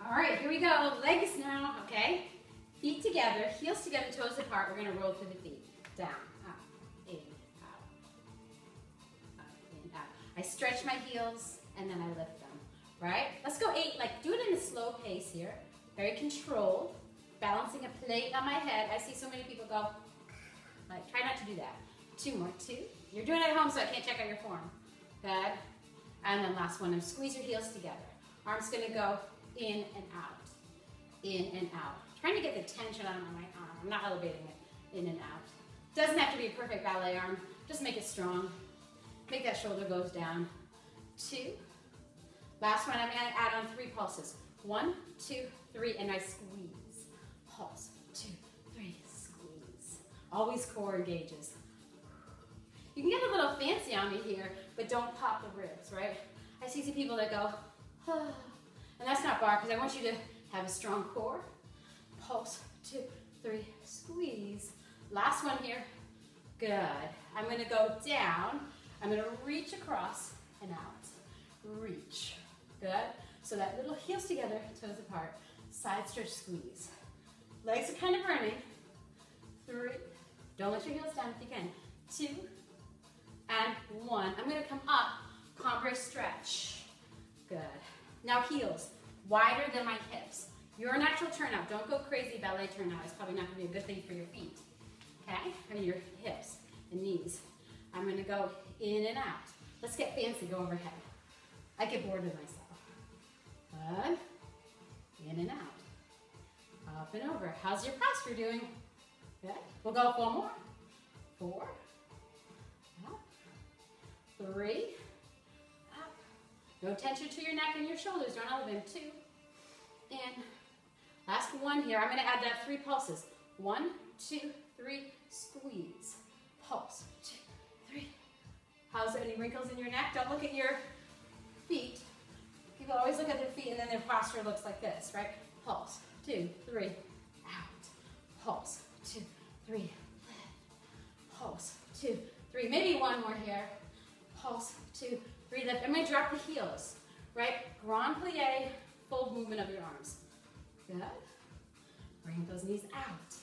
All right, here we go. Legs now, okay? Feet together, heels together, toes apart. We're gonna roll through the feet. Down, up, in, out, up, in, out. I stretch my heels and then I lift them, right? Let's go 8, like do it in a slow pace here. Very controlled, balancing a plate on my head. I see so many people go, like try not to do that. 2 more, 2. You're doing it at home so I can't check out your form. Good. And then last one, squeeze your heels together. Arm's gonna go in and out, in and out. Trying to get the tension on my arm. I'm not elevating it, in and out. Doesn't have to be a perfect ballet arm, just make it strong. Make that shoulder goes down. 2. Last one, I'm gonna add on 3 pulses. 1, 2, 3, and I squeeze. Pulse, 2, 3, squeeze. Always core engages. You can get a little fancy on me here, but don't pop the ribs, right? I see some people that go, ah. And that's not barre, because I want you to have a strong core. Pulse, 2, 3, squeeze. Last one here. Good. I'm going to go down. I'm going to reach across and out. Reach. Good. So that little heels together, toes apart. Side stretch, squeeze. Legs are kind of burning. 3. Don't let your heels down if you can. 2 and 1. I'm going to come up, combre stretch. Good. Now heels, wider than my hips. Your natural turnout. Don't go crazy ballet turnout. It's probably not going to be a good thing for your feet. Okay? Or your hips and knees. I'm going to go in and out. Let's get fancy. Go overhead. I get bored with myself. Good. In and out. Up and over. How's your posture doing? Good. We'll go 4 more. 4. Up. 3. Up. No tension to your neck and your shoulders. Don't elevate. 2. And last one here. I'm going to add that 3 pulses. 1, 2, 3. Squeeze. Pulse. 2, 3. How's there any wrinkles in your neck? Don't look at your feet. People always look at their feet and then their posture looks like this, right? Pulse. 2, 3. Out. Pulse. 2, 3. Lift. Pulse. 2, 3. Maybe 1 more here. Pulse. 2, 3. Lift. I'm going to drop the heels, right? Grand plie, full movement of your arms. Good. Bring those knees out.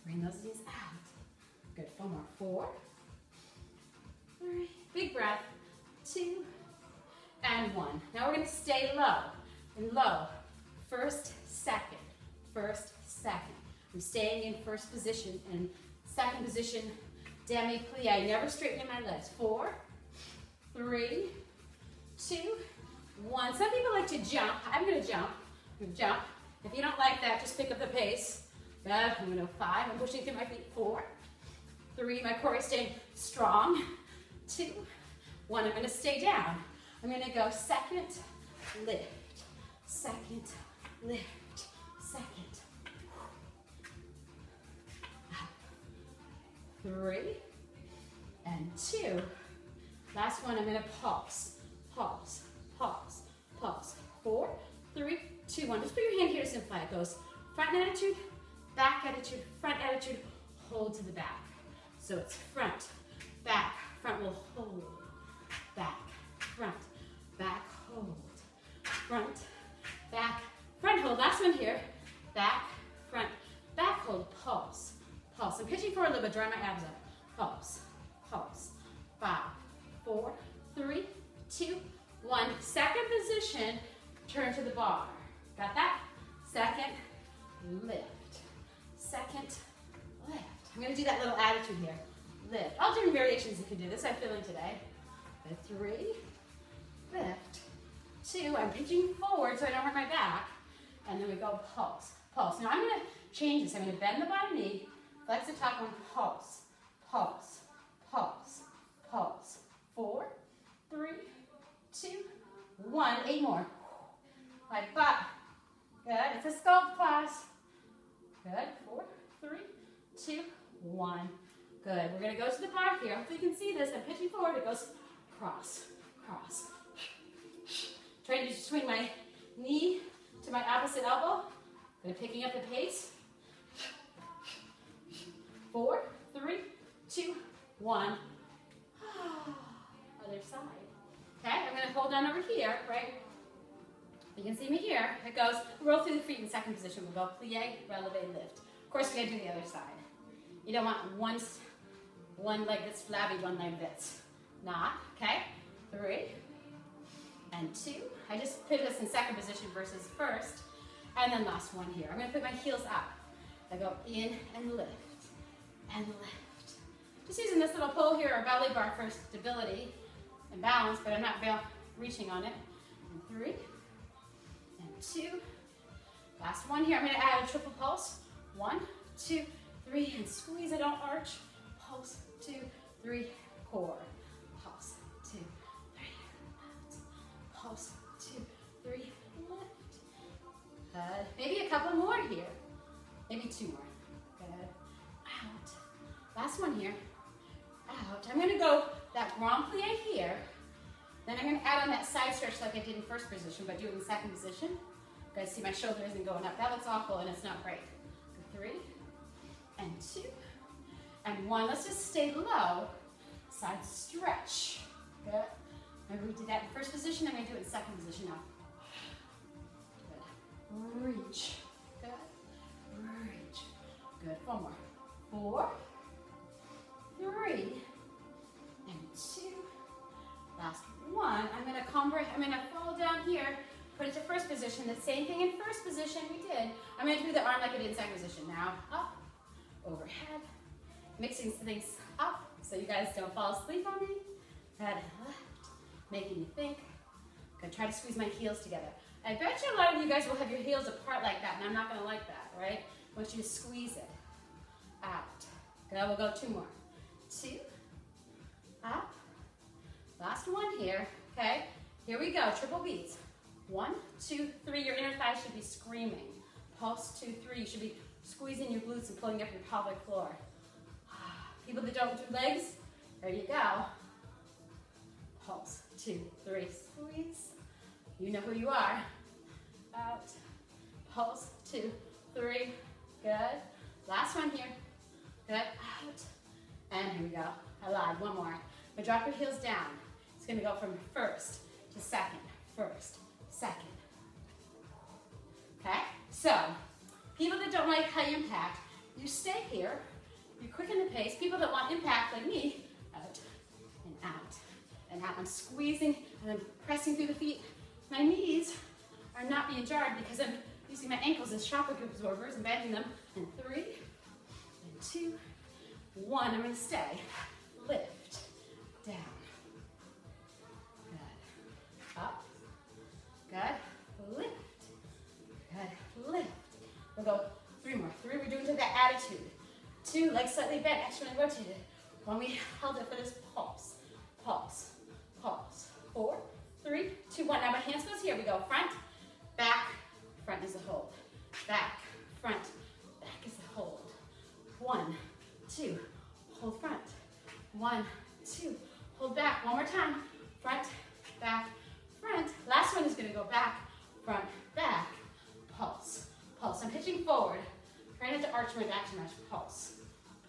Bring those knees out. Good. 4 more. 4. 3. Big breath. 2 and 1. Now we're going to stay low and low. First, second. First, second. I'm staying in first position and second position, demi plie. Never straighten my legs. 4, 3, 2, 1. Some people like to jump. I'm going to jump. I'm going to jump. If you don't like that, just pick up the pace. Good. I'm going to go 5. I'm pushing through my feet. 4, 3. My core is staying strong. 2, 1. I'm going to stay down. I'm going to go second, lift, second, lift, second. 3 and 2. Last one, I'm going to pulse, pulse, pulse, pulse. 4, 3, 2, 1. Just put your hand here to simplify. It goes front attitude, back attitude, front attitude, hold to the back. So it's front, back, front will hold, back, front, back, hold, front, back, front hold. Last one here, back, front, back hold, pulse, pulse. I'm pitching forward a little bit, drawing my abs up. Pulse, pulse. 5, 4, 3, 2, 1. Second position, turn to the bar. Got that? Second, lift. Second, lift. I'm going to do that little attitude here. Lift. All different variations you can do. This I'm feeling today. 3, lift. 2, I'm pitching forward so I don't hurt my back. And then we go pulse, pulse. Now I'm going to change this. I'm going to bend the bottom knee, flex the top one, pulse, pulse, pulse, pulse. 4, 3, 2, 1. 8 more. My butt. Good. It's a sculpt class. Good. 4, 3, 2, 1. Good. We're going to go to the bar here. Hopefully you can see this. I'm pitching forward. It goes cross, cross. Trying to swing my knee to my opposite elbow. Good. Picking up the pace. 4, 3, 2, 1. Other side. Okay, I'm going to hold on over here, right? You can see me here. It goes, roll through the feet in second position. We'll go plie, releve, lift. Of course, we gotta do the other side. You don't want one leg that's flabby, one leg that's not, okay? 3 and 2. I just put this in second position versus first. And then last one here. I'm gonna put my heels up. I go in and lift, and lift. Just using this little pole here, or belly bar for stability and balance, but I'm not reaching on it. And 3 and 2. Last one here. I'm gonna add a triple pulse. 1, 2, 3, and squeeze it, don't arch. Pulse, 2, 3, core. Pulse, 2, 3, lift. Pulse, 2, 3, lift. Good. Maybe a couple more here. Maybe 2 more. Good. Out. Last one here. Out. I'm gonna go that grand plie here. Then I'm gonna add on that side stretch like I did in first position, but do it in second position. You guys see my shoulder isn't going up. That looks awful and it's not great. 3 and 2 and 1. Let's just stay low. Side stretch. Good. Remember we did that in first position. I'm going to do it in second position now. Good. Reach. Good. Reach. Good. 4 more. 4, 3, and 2. Last one. I'm going to fall down here. Put it to first position. The same thing in first position we did. I'm going to do the arm like I did in second position. Now, up, overhead, mixing things up so you guys don't fall asleep on me. Head left, making you think. I'm going to try to squeeze my heels together. I bet you a lot of you guys will have your heels apart like that, and I'm not going to like that, right? I want you to squeeze it out. Good, we'll go 2 more. 2, up. Last one here, okay? Here we go, triple beats. 1, 2, 3, your inner thighs should be screaming. Pulse, 2, 3, you should be squeezing your glutes and pulling up your pelvic floor. People that don't do legs, there you go. Pulse, 2, 3, squeeze. You know who you are. Out, pulse, 2, 3, good. Last one here, good, out. And here we go, I lied, 1 more. But drop your heels down. It's gonna go from first to second, first, second. Okay, so people that don't like high impact, you stay here, you quicken the pace. People that want impact like me, out and out and out. I'm squeezing and I'm pressing through the feet. My knees are not being jarred because I'm using my ankles as shock absorbers and bending them. And 3 and 2, 1. I'm going to stay. Lift, down. Good. Up. Good. Lift. Good. Lift. We'll go 3 more. 3, we're doing to that attitude. 2, legs slightly bent, externally rotated. 1, we held it for this pulse. Pulse. Pulse. 4, 3, 2, 1. Now my hands goes here. We go front, back, front is a hold. Back, front, back is a hold. 1, 2, hold front. 1, 2, hold back. 1 more time. Front, back, front. Last one is going to go back, front, back. Pulse. Pulse. I'm pitching forward. Try not to arch my back too much. Pulse.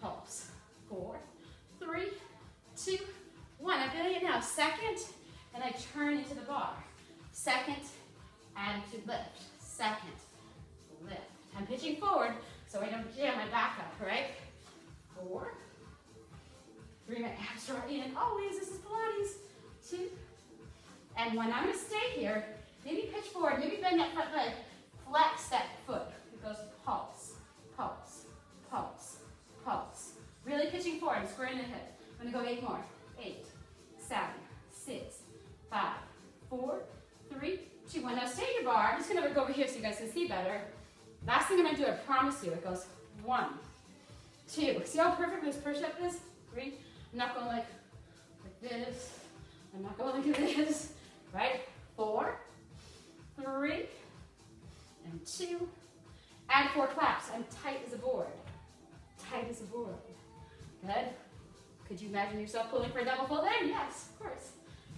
Pulse. 4, 3, 2, 1. I'm feeling it now. Second, and I turn into the bar. Second, attitude lift. Second, lift. I'm pitching forward so I don't jam my back up, right? 4, 3, my abs are in. Always, this is Pilates. 2, and 1. I'm going to stay here. Maybe pitch forward. Maybe bend that front leg. Flex that foot. It goes pulse, pulse, pulse, pulse. Really pitching forward. I'm squaring the hip. I'm going to go 8 more. 8, 7, 6, 5, 4, 3, 2, 1. Now stay in your bar. I'm just going to go over here so you guys can see better. Last thing I'm going to do, I promise you, it goes 1, 2. See how perfect this push-up is? 3. I'm not going like this. I'm not going like this. Right? 4, 3, and 2. Add 4 claps. I'm tight as a board. Tight as a board. Good. Could you imagine yourself pulling for a double fold in? Yes, of course.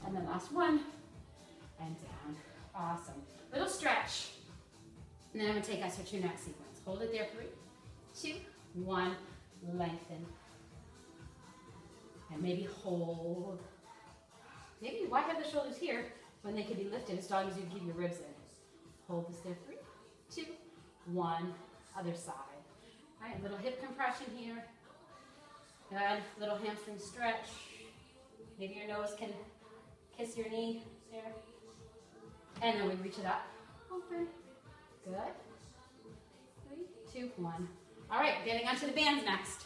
And then last one. And down. Awesome. Little stretch. And then I'm going to take us to your next sequence. Hold it there. 3, 2, 1. Lengthen. And maybe hold. Maybe why have the shoulders here when they could be lifted as long as you keep your ribs in? Hold this there. 3, 2, 1. Other side. All right, little hip compression here. Good. Little hamstring stretch. Maybe your nose can kiss your knee there. And then we reach it up. Open. Good. 3, 2, 1. All right, getting onto the bands next.